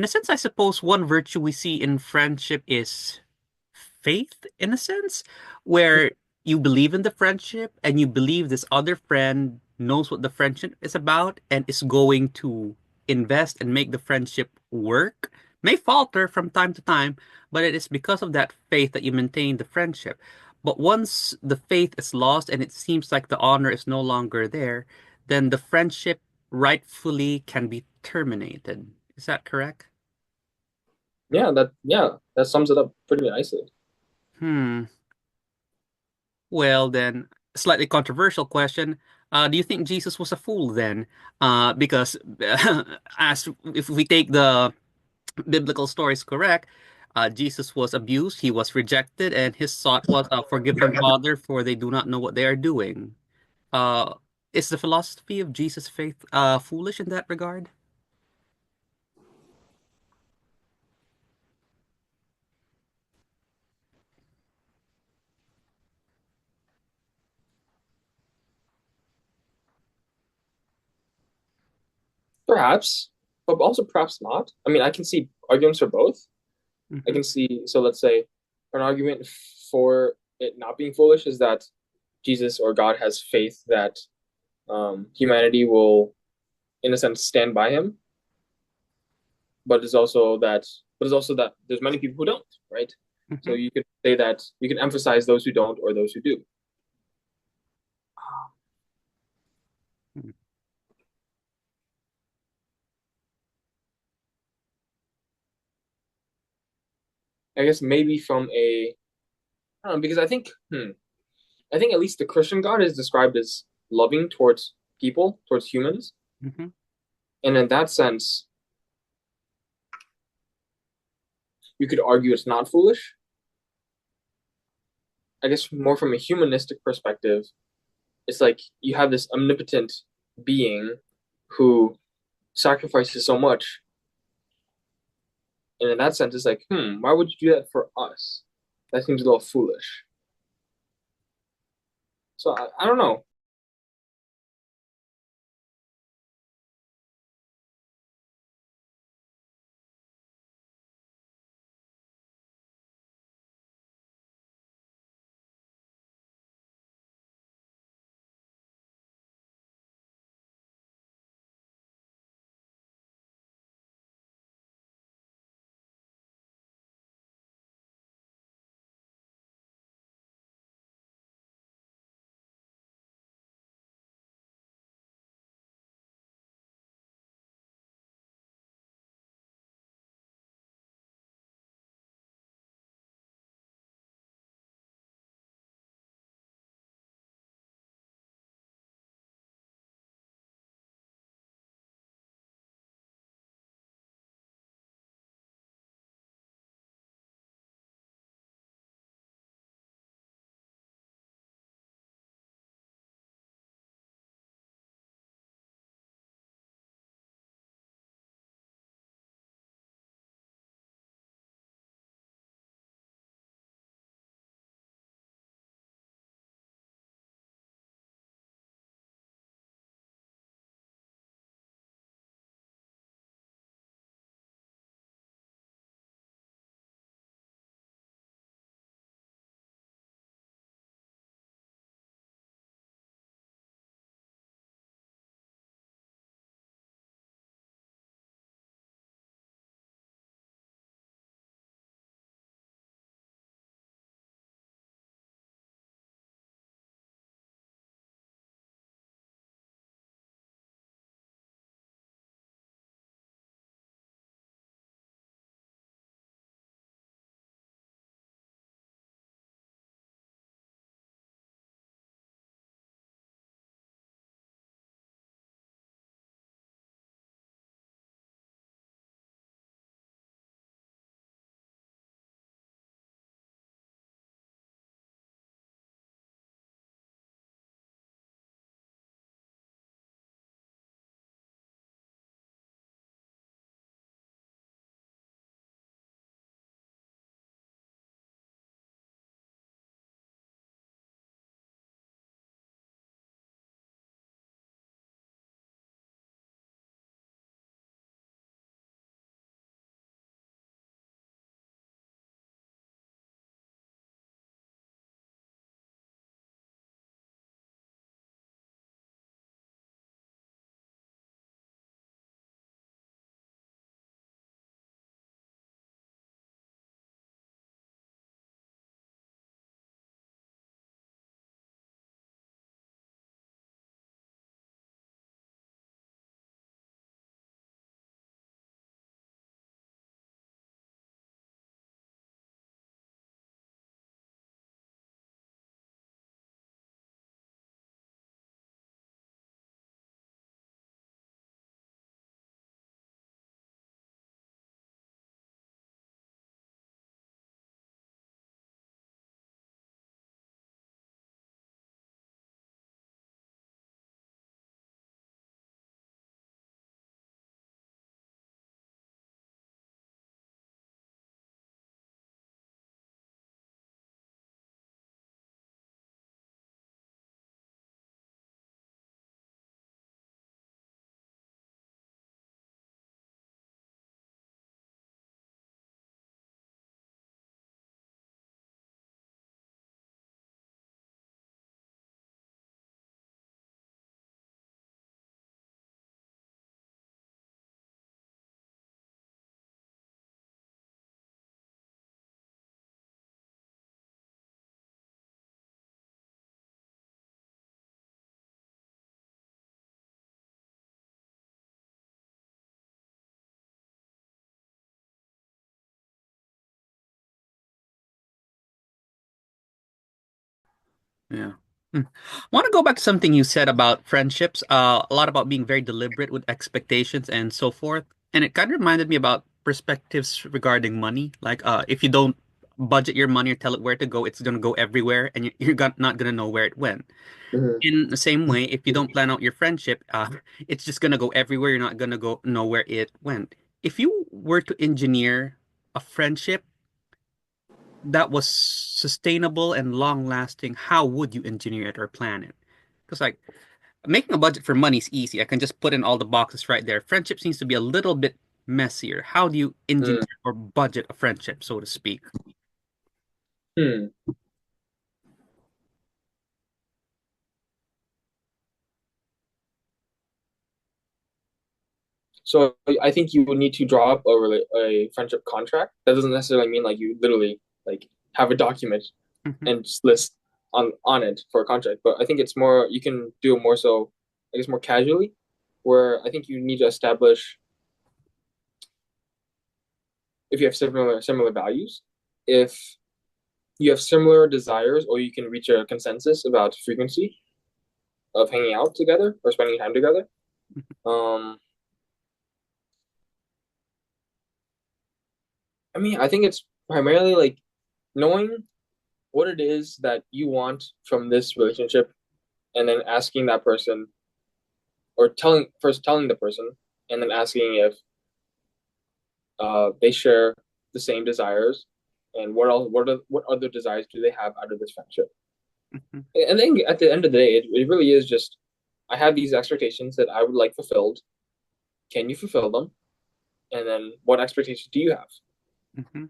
In a sense, I suppose one virtue we see in friendship is faith, in a sense, where you believe in the friendship and you believe this other friend knows what the friendship is about and is going to invest and make the friendship work. May falter from time to time, but it is because of that faith that you maintain the friendship. But once the faith is lost and it seems like the honor is no longer there, then the friendship rightfully can be terminated. Is that correct? That sums it up pretty nicely. Hmm. Well, then, slightly controversial question. Do you think Jesus was a fool then? Because as if we take the biblical stories correct, Jesus was abused, he was rejected, and his thought was, "Forgive them, Father, for they do not know what they are doing." Uh, is the philosophy of Jesus' faith foolish in that regard? Perhaps, but also perhaps not. I mean, I can see arguments for both. I Hmm. can see, so let's say an argument for it not being foolish is that Jesus or God has faith that humanity will, in a sense, stand by him. But it's also that, there's many people who don't, right? So Hmm. you could say that you can emphasize those who don't or those who do. I guess maybe from a, I don't know, because I think at least the Christian God is described as loving towards people, towards humans, Hmm. and in that sense, you could argue it's not foolish. I guess more from a humanistic perspective, it's like you have this omnipotent being who sacrifices so much, and in that sense, it's like, why would you do that for us? That seems a little foolish. So I don't know. Yeah. Hmm. I want to go back to something you said about friendships, a lot about being very deliberate with expectations and so forth. And it kind of reminded me about perspectives regarding money. Like, if you don't budget your money or tell it where to go, it's going to go everywhere and not going to know where it went. Hmm. In the same way, if you don't plan out your friendship, it's just going to go everywhere. You're not going to go know where it went. If you were to engineer a friendship that was sustainable and long lasting, how would you engineer it or plan it? Because like making a budget for money is easy. I can just put in all the boxes right there. Friendship seems to be a little bit messier. How do you engineer or budget a friendship, so to speak? Hmm. So I think you would need to draw up a friendship contract. That doesn't necessarily mean like you literally like have a document Hmm. and just list on it for a contract. But I think it's more you can do it more so I guess more casually, where I think you need to establish if you have similar values, if you have similar desires, or you can reach a consensus about frequency of hanging out together or spending time together. Um, I mean, I think it's primarily like knowing what it is that you want from this relationship and then asking that person or telling the person and then asking if they share the same desires and what other desires do they have out of this friendship. Hmm. And then at the end of the day, it really is just I have these expectations that I would like fulfilled. Can you fulfill them? And then what expectations do you have? Hmm.